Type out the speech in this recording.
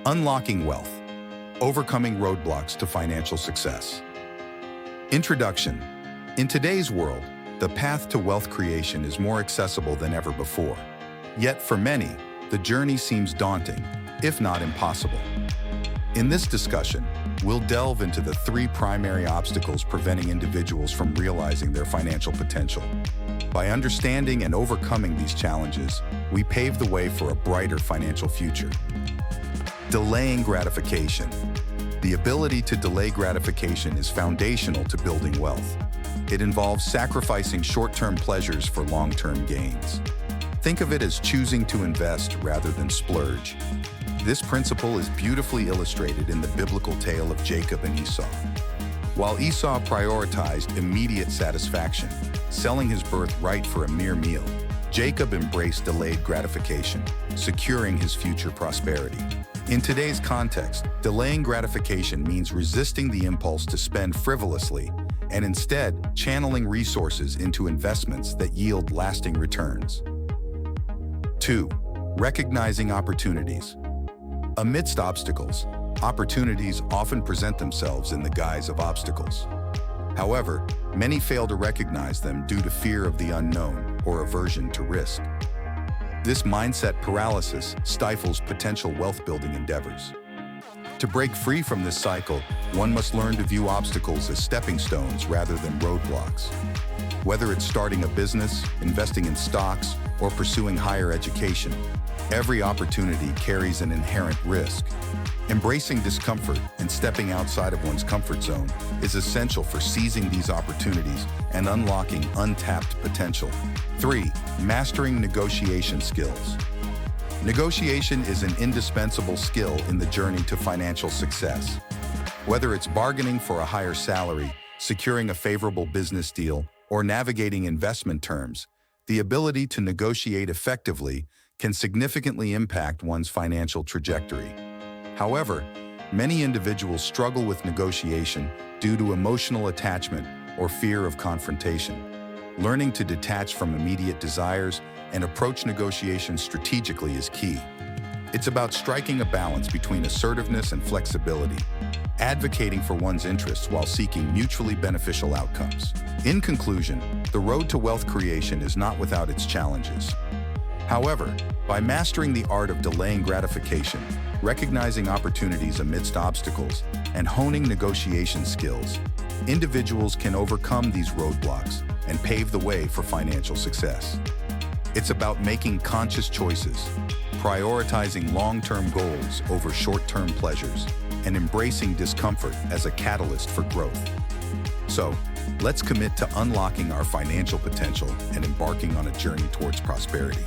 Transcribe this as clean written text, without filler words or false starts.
Unlocking wealth. Overcoming roadblocks to financial success. Introduction. In today's world, the path to wealth creation is more accessible than ever before. Yet for many, the journey seems daunting, if not impossible. In this discussion, we'll delve into the 3 primary obstacles preventing individuals from realizing their financial potential. By understanding and overcoming these challenges, we pave the way for a brighter financial future. Delaying gratification. The ability to delay gratification is foundational to building wealth. It involves sacrificing short-term pleasures for long-term gains. Think of it as choosing to invest rather than splurge. This principle is beautifully illustrated in the biblical tale of Jacob and Esau. While Esau prioritized immediate satisfaction, selling his birthright for a mere meal, Jacob embraced delayed gratification, securing his future prosperity. In today's context, delaying gratification means resisting the impulse to spend frivolously and instead channeling resources into investments that yield lasting returns. 2. Recognizing opportunities. Amidst obstacles, opportunities often present themselves in the guise of obstacles. However, many fail to recognize them due to fear of the unknown or aversion to risk. This mindset paralysis stifles potential wealth-building endeavors. To break free from this cycle, one must learn to view obstacles as stepping stones rather than roadblocks. Whether it's starting a business, investing in stocks, or pursuing higher education, every opportunity carries an inherent risk. Embracing discomfort and stepping outside of one's comfort zone is essential for seizing these opportunities and unlocking untapped potential. 3. Mastering negotiation skills. Negotiation is an indispensable skill in the journey to financial success. Whether it's bargaining for a higher salary, securing a favorable business deal, or navigating investment terms, the ability to negotiate effectively can significantly impact one's financial trajectory. However, many individuals struggle with negotiation due to emotional attachment or fear of confrontation. Learning to detach from immediate desires and approach negotiations strategically is key. It's about striking a balance between assertiveness and flexibility, advocating for one's interests while seeking mutually beneficial outcomes. In conclusion, the road to wealth creation is not without its challenges. However, by mastering the art of delaying gratification, recognizing opportunities amidst obstacles, and honing negotiation skills, individuals can overcome these roadblocks and pave the way for financial success. It's about making conscious choices, prioritizing long-term goals over short-term pleasures, and embracing discomfort as a catalyst for growth. So, let's commit to unlocking our financial potential and embarking on a journey towards prosperity.